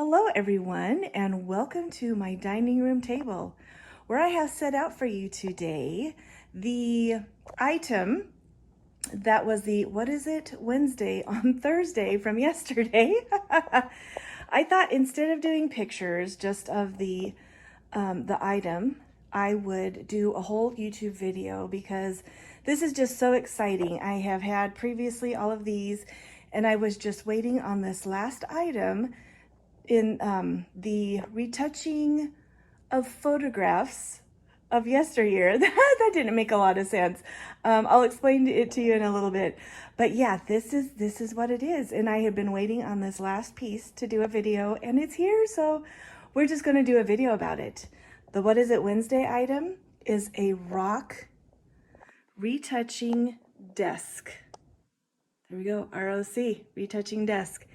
Hello everyone, and welcome to my dining room table, where I have set out for you today the item that was the, Wednesday on Thursday from yesterday. I thought instead of doing pictures just of the item, I would do a whole YouTube video because this is just so exciting. I have had previously all of these, and I was just waiting on this last item in the retouching of photographs of yesteryear. That didn't make a lot of sense. I'll explain it to you in a little bit. But yeah, this is what it is. And I have been waiting on this last piece to do a video, and it's here. So we're just going to do a video about it. The What Is It Wednesday item is a R.O.C retouching desk. There we go, R.O.C, retouching desk.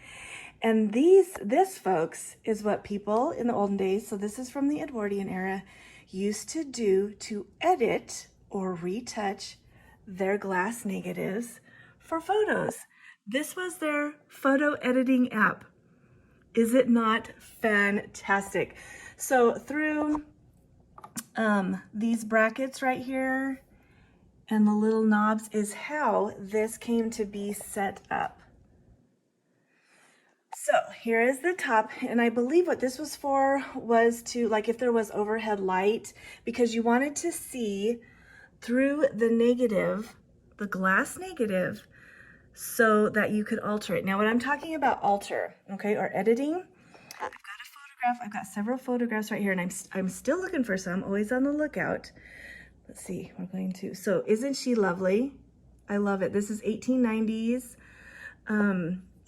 And this, folks, is what people in the olden days, so this is from the Edwardian era, used to do to edit or retouch their glass negatives for photos. This was their photo editing app. Is it not fantastic? So through these brackets right here and the little knobs is how this came to be set up. So here is the top, and I believe what this was for was to, like, if there was overhead light, because you wanted to see through the negative, the glass negative, so that you could alter it. Now, when I'm talking about alter, okay, or editing, I've got a photograph. I've got several photographs right here, and I'm still looking for some, always on the lookout. Let's see, we're going to, so isn't she lovely? I love it. This is 1890s.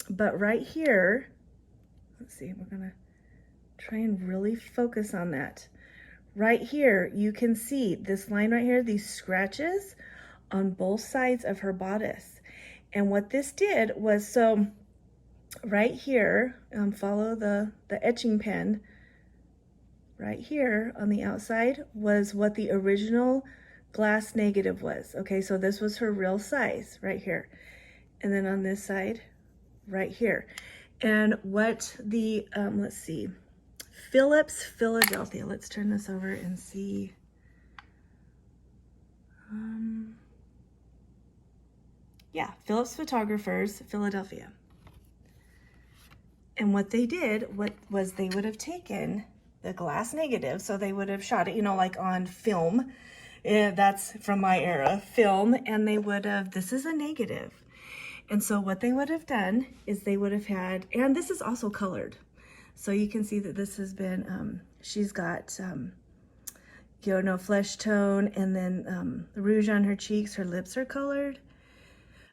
But right here, let's see, we're gonna try and really focus on that. Right here, you can see this line right here, these scratches on both sides of her bodice. And what this did was, so right here, follow the etching pen, right here on the outside was what the original glass negative was. Okay, so this was her real size right here. And then on this side, right here. And what the, let's see, Phillips, Philadelphia. Let's turn this over and see. Yeah, Phillips Photographers, Philadelphia. And what they did, was they would have taken the glass negative, so they would have shot it, you know, like on film. That's from my era, film, and they would have, this is a negative. And so what they would have done is they would have had, and this is also colored. So you can see that this has been, she's got, you know, flesh tone, and then rouge on her cheeks, her lips are colored.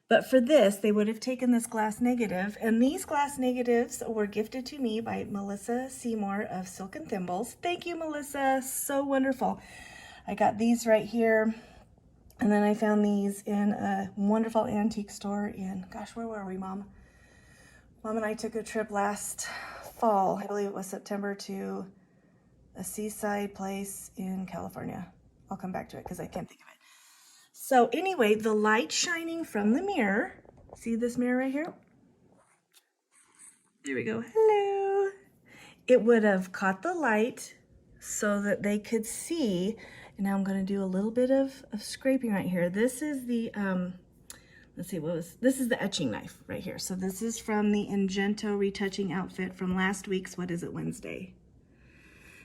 But for this, they would have taken this glass negative, and these glass negatives were gifted to me by Melissa Seymour of Silken Thimbles. Thank you, Melissa, so wonderful. I got these right here. And then I found these in a wonderful antique store in, gosh, where were we, Mom? Mom and I took a trip last fall, I believe it was September, to a seaside place in California. I'll come back to it because I can't think of it. So anyway, the light shining from the mirror, see this mirror right here? There we go, hello. It would have caught the light so that they could see. And now I'm going to do a little bit of scraping right here. This is the, let's see, this is the etching knife right here. So this is from the Ingento retouching outfit from last week's What Is It Wednesday.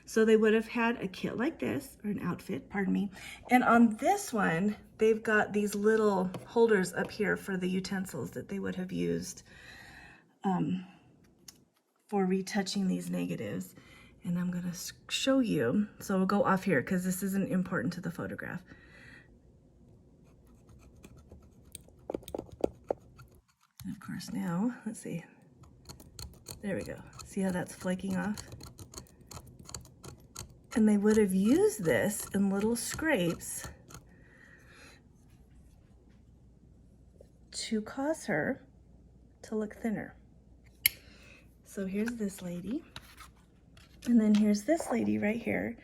So they would have had a kit like this, or an outfit, pardon me. And on this one, they've got these little holders up here for the utensils that they would have used for retouching these negatives. And I'm going to show you, so we'll go off here because this isn't important to the photograph. And of course now, let's see, there we go. See how that's flaking off? And they would have used this in little scrapes to cause her to look thinner. So here's this lady. And then here's this lady right here.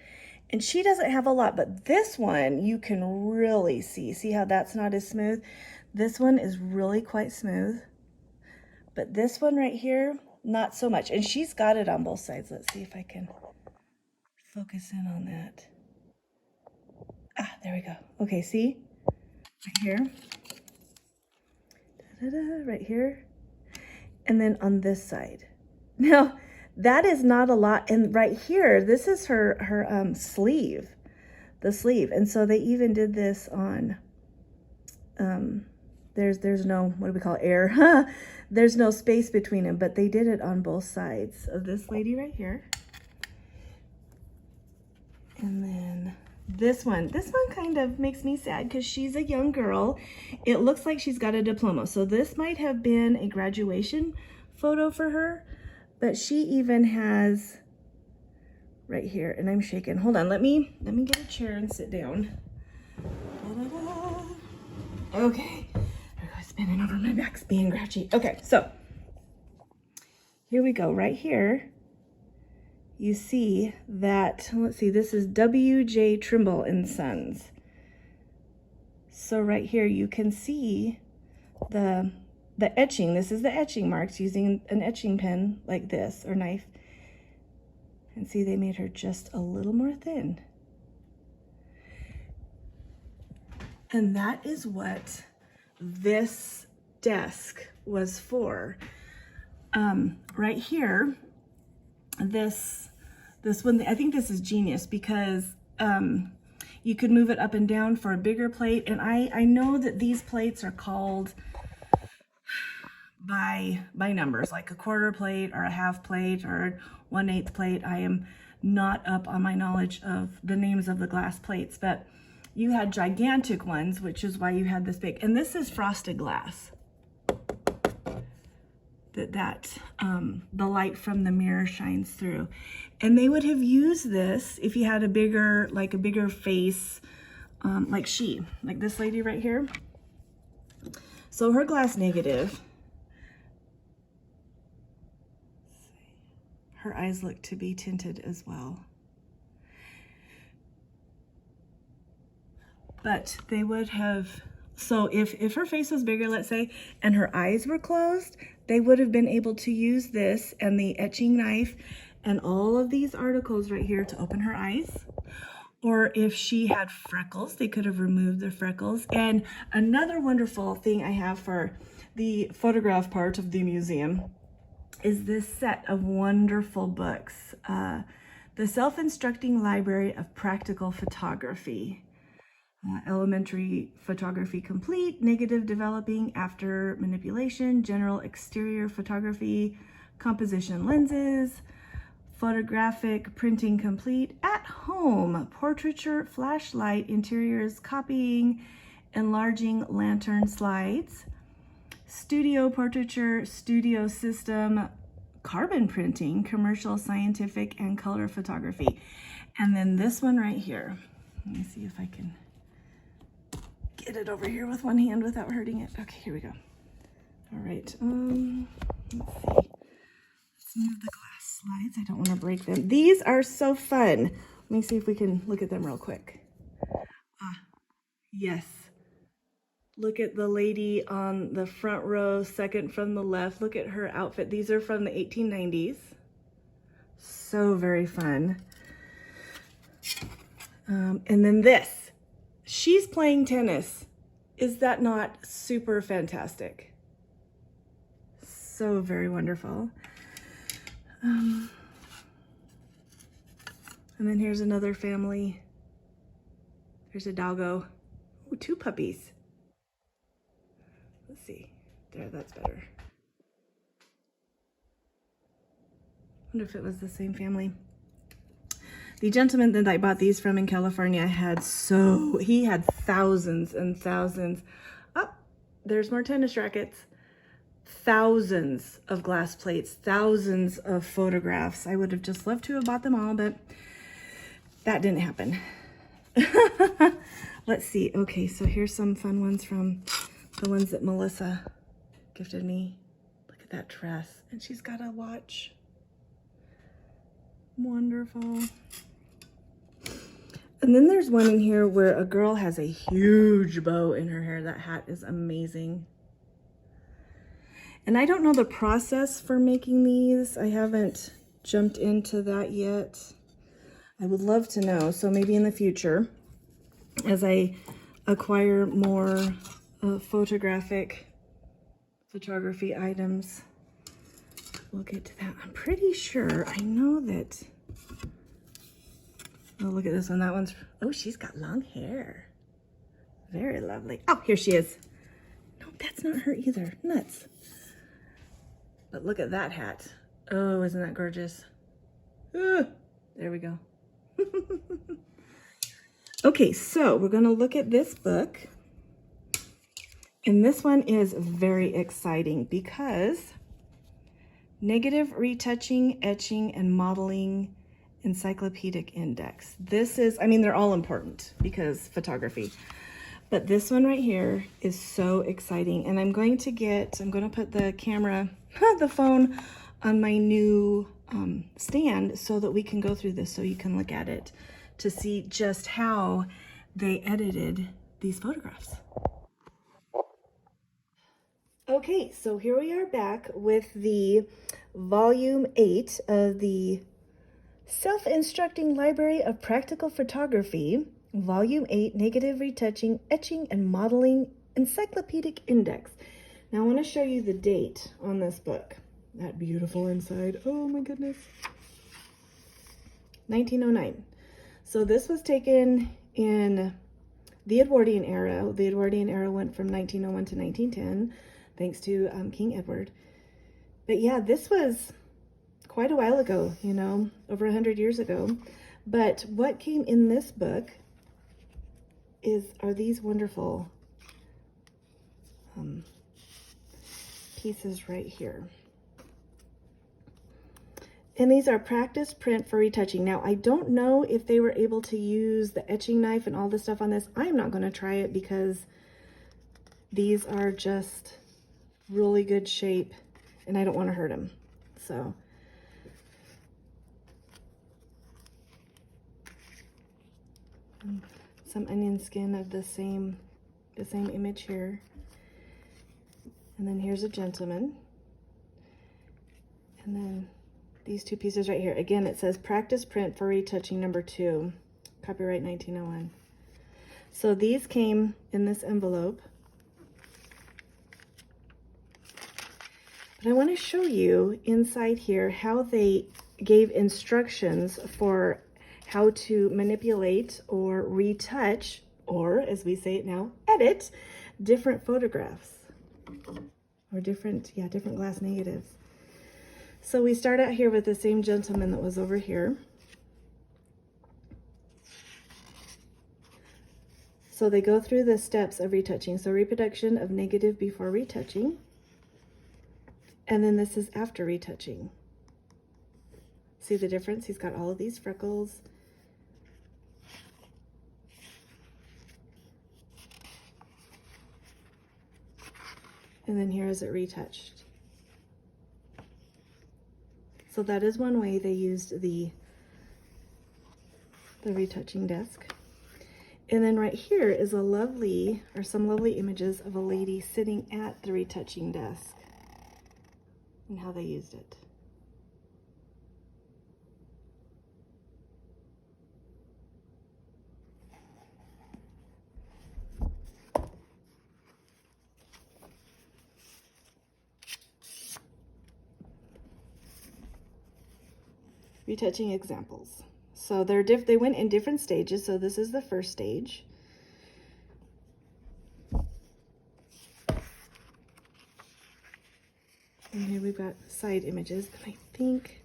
And she doesn't have a lot, but this one you can really see. See how that's not as smooth? This one is really quite smooth. But this one right here, not so much. And she's got it on both sides. Let's see if I can focus in on that. Ah, there we go. Okay, see? Right here. Da-da-da, right here. And then on this side. Now, that is not a lot. And right here, this is her sleeve, the sleeve. And so they even did this on, there's no, what do we call it, air? There's no space between them, but they did it on both sides of this lady right here. And then this one kind of makes me sad because she's a young girl. It looks like she's got a diploma. So this might have been a graduation photo for her, but she even has right here, and I'm shaking. Hold on, let me get a chair and sit down. Da-da-da. Okay, there goes spinning over, my back's being grouchy. Okay, so here we go. Right here, you see that, let's see, this is W.J. Trimble and Sons. So right here, you can see the etching. This is the etching marks using an etching pen like this, or knife. And see, they made her just a little more thin. And that is what this desk was for. Right here, this one, I think this is genius because you could move it up and down for a bigger plate. And I know that these plates are called by numbers, like a quarter plate or a half plate or 1/8 plate. I am not up on my knowledge of the names of the glass plates, but you had gigantic ones, which is why you had this big. And this is frosted glass. The light from the mirror shines through. And they would have used this if you had a bigger face, like this lady right here. So her glass negative, her eyes look to be tinted as well. But they would have, so if her face was bigger, let's say, and her eyes were closed, they would have been able to use this and the etching knife and all of these articles right here to open her eyes. Or if she had freckles, they could have removed the freckles. And another wonderful thing I have for the photograph part of the museum is this set of wonderful books. The Self-Instructing Library of Practical Photography. Elementary Photography Complete, Negative Developing After Manipulation, General Exterior Photography, Composition Lenses, Photographic Printing Complete, At Home, Portraiture, Flashlight, Interiors, Copying, Enlarging Lantern Slides, Studio Portraiture, Studio System, Carbon Printing, Commercial, Scientific, and Color Photography. And then this one right here. Let me see if I can get it over here with one hand without hurting it. Okay, here we go. All right, let's see. Let's move the glass slides. I don't want to break them. These are so fun. Let me see if we can look at them real quick. Ah, yes. Look at the lady on the front row, second from the left. Look at her outfit. These are from the 1890s. So very fun. And then this. She's playing tennis. Is that not super fantastic? So very wonderful. And then here's another family. There's a doggo. Ooh, 2 puppies. Let's see. There, that's better. Wonder if it was the same family. The gentleman that I bought these from in California he had thousands and thousands. Oh, there's more tennis rackets. Thousands of glass plates, thousands of photographs. I would have just loved to have bought them all, but that didn't happen. Let's see. Okay, so here's some fun ones from the ones that Melissa gifted me. Look at that dress. And she's got a watch. Wonderful. And then there's one in here where a girl has a huge bow in her hair. That hat is amazing. And I don't know the process for making these. I haven't jumped into that yet. I would love to know. So maybe in the future, as I acquire more photography items, we'll get to that. I'm pretty sure, I know that, oh, look at this one. That one's, oh, she's got long hair. Very lovely. Oh, here she is. No, that's not her either. Nuts. But look at that hat. Oh, isn't that gorgeous? There we go. Okay, so we're going to look at this book. And this one is very exciting because Negative Retouching, Etching, and Modeling Encyclopedic Index. This is, I mean, they're all important because photography. But this one right here is so exciting. And I'm going to put the camera, the phone on my new stand so that we can go through this so you can look at it to see just how they edited these photographs. Okay, so here we are back with the volume 8 of the Self-Instructing Library of Practical Photography, volume 8, Negative Retouching, Etching, and Modeling Encyclopedic Index. Now I want to show you the date on this book. That beautiful inside. Oh my goodness. 1909. So this was taken in the Edwardian era. The Edwardian era went from 1901 to 1910, thanks to King Edward. But yeah, this was quite a while ago, you know, over 100 years ago. But what came in this book are these wonderful pieces right here. And these are practice print for retouching. Now, I don't know if they were able to use the etching knife and all this stuff on this. I'm not going to try it because these are just really good shape and I don't want to hurt them. So some onion skin of the same image here. And then here's a gentleman. And then these two pieces right here. Again, it says practice print for retouching number 2, copyright 1901. So these came in this envelope. But I want to show you inside here how they gave instructions for how to manipulate or retouch, or as we say it now, edit different photographs or different glass negatives. So we start out here with the same gentleman that was over here. So they go through the steps of retouching. So reproduction of negative before retouching. And then this is after retouching. See the difference? He's got all of these freckles. And then here is it retouched. So that is one way they used the retouching desk. And then right here is some lovely images of a lady sitting at the retouching desk and how they used it. Retouching examples. So they went in different stages. So this is the first stage. And here we've got side images. And I think,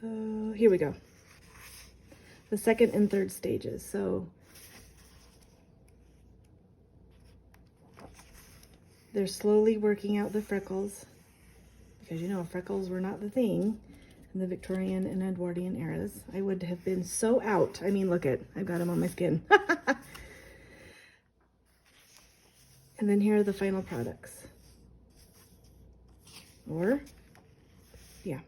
here we go. The second and third stages. So they're slowly working out the freckles because, you know, freckles were not the thing in the Victorian and Edwardian eras. I would have been so out. I mean, look I've got them on my skin. And then here are the final products. Or, yeah.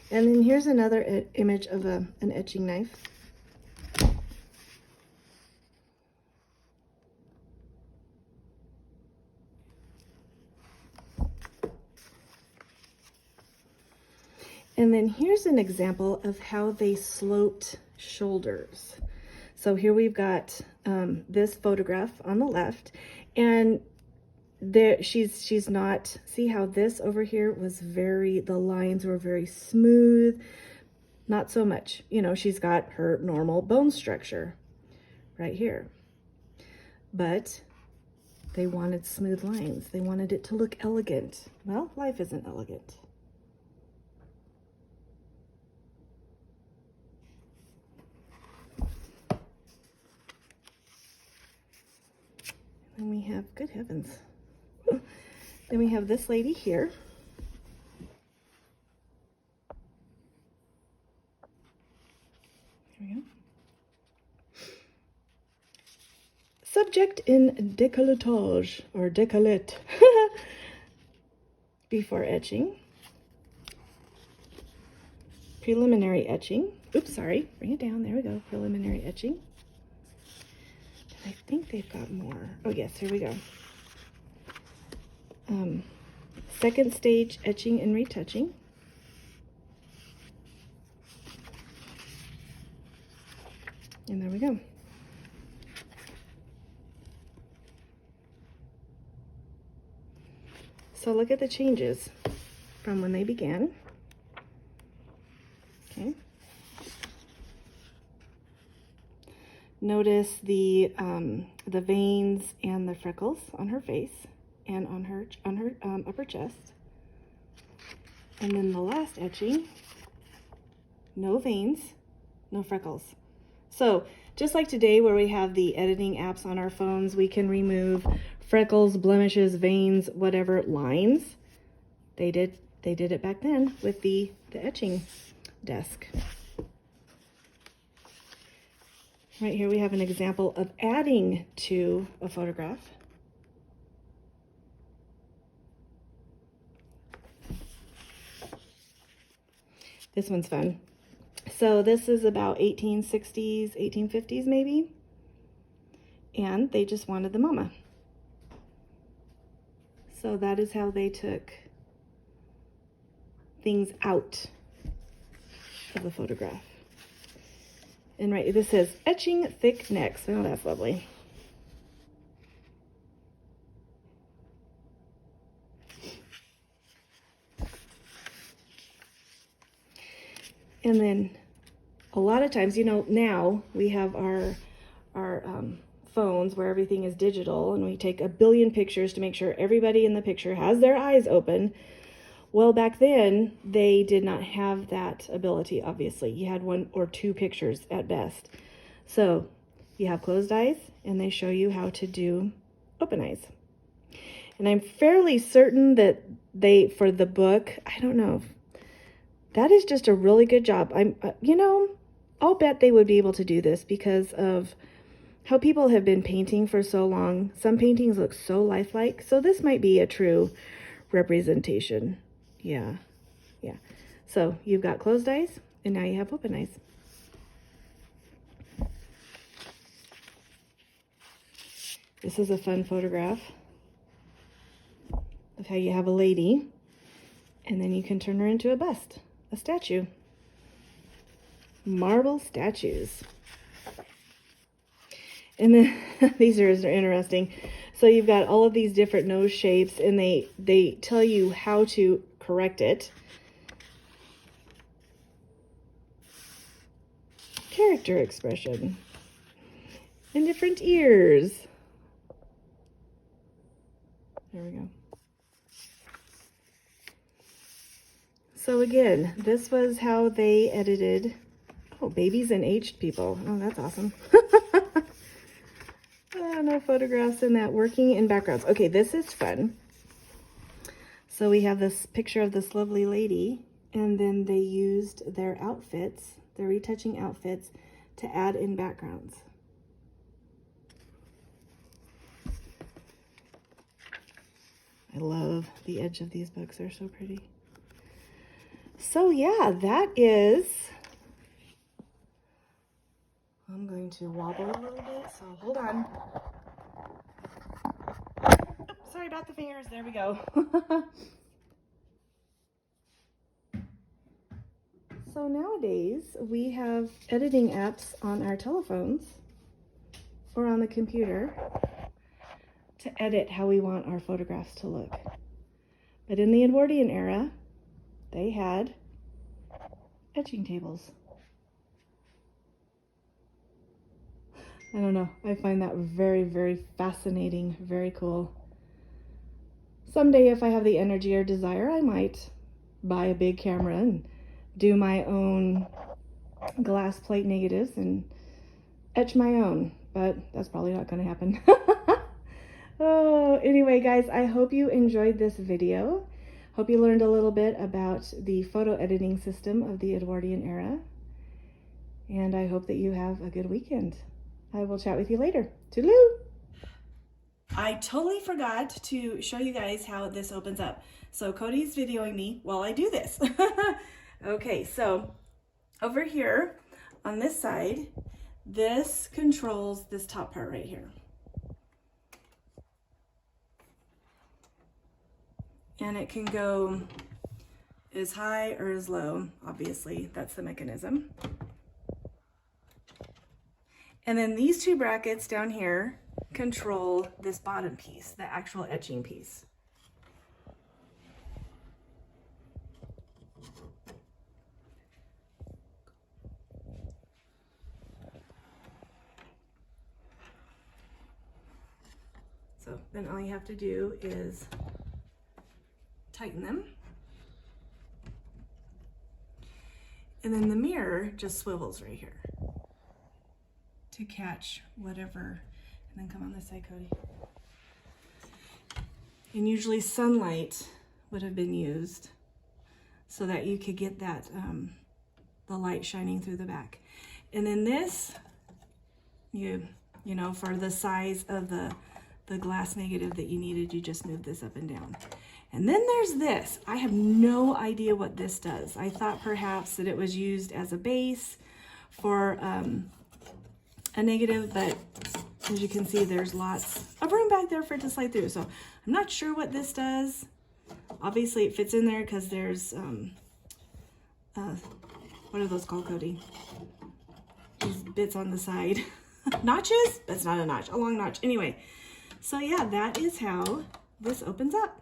And then here's another image of an etching knife. And then here's an example of how they sloped shoulders. So here we've got this photograph on the left, and there she's not, see how this over here was the lines were very smooth, not so much, you know, she's got her normal bone structure right here, but they wanted smooth lines. They wanted it to look elegant. Well, life isn't elegant. And we have, good heavens. Then we have this lady here. Here we go. Subject in décolletage or décollete before etching. Preliminary etching. Oops, sorry. Bring it down. There we go. Preliminary etching. I think they've got more. Oh yes, here we go. Second stage etching and retouching. And there we go. So look at the changes from when they began. Okay. Notice the veins and the freckles on her face and on her upper chest. And then the last etching, no veins, no freckles. So just like today where we have the editing apps on our phones, we can remove freckles, blemishes, veins, whatever, lines. They did it back then with the etching desk. Right here we have an example of adding to a photograph. This one's fun. So this is about 1860s, 1850s maybe. And they just wanted the mama. So that is how they took things out of the photograph. And right, this says etching thick necks. Oh, that's lovely. And then a lot of times, you know, now we have our phones where everything is digital and we take a billion pictures to make sure everybody in the picture has their eyes open. Well, back then, they did not have that ability, obviously. You had 1 or 2 pictures at best. So you have closed eyes, and they show you how to do open eyes. And I'm fairly certain that for the book, I don't know, that is just a really good job. You know, I'll bet they would be able to do this because of how people have been painting for so long. Some paintings look so lifelike, so this might be a true representation. Yeah. So you've got closed eyes, and now you have open eyes. This is a fun photograph of how you have a lady, and then you can turn her into a bust, a statue. Marble statues. And then these are interesting. So you've got all of these different nose shapes, and they tell you how to correct it. Character expression. And different ears. There we go. So again, this was how they edited, babies and aged people. Oh, that's awesome. No photographs in that, working in backgrounds. Okay, this is fun. So we have this picture of this lovely lady, and then they used their outfits, their retouching outfits, to add in backgrounds. I love the edge of these books. They're so pretty. So yeah, that is, I'm going to wobble a little bit, so hold on. Oops, sorry about the fingers. There we go. So nowadays we have editing apps on our telephones or on the computer to edit how we want our photographs to look. But in the Edwardian era, they had etching tables. I don't know, I find that very, very fascinating, very cool. Someday if I have the energy or desire, I might buy a big camera and do my own glass plate negatives and etch my own, but that's probably not going to happen. Oh, anyway, guys, I hope you enjoyed this video. Hope you learned a little bit about the photo editing system of the Edwardian era. And I hope that you have a good weekend. I will chat with you later. Toodaloo! I totally forgot to show you guys how this opens up. So Cody's videoing me while I do this. Okay, so over here on this side, this controls this top part right here. And it can go as high or as low, obviously, that's the mechanism. And then these two brackets down here control this bottom piece, the actual etching piece. So then all you have to do is tighten them. And then the mirror just swivels right here to catch whatever. And then come on this side, Cody. And usually sunlight would have been used so that you could get that, the light shining through the back. And then this, you know, for the size of the glass negative that you needed, you just move this up and down. And then there's this. I have no idea what this does. I thought perhaps that it was used as a base for a negative, but as you can see, there's lots of room back there for it to slide through. So I'm not sure what this does. Obviously it fits in there because there's, what are those called, Cody? These bits on the side. Notches? That's not a notch, a long notch. Anyway, so yeah, that is how this opens up.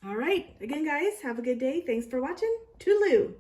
All right, again, guys, have a good day. Thanks for watching. Toodaloo.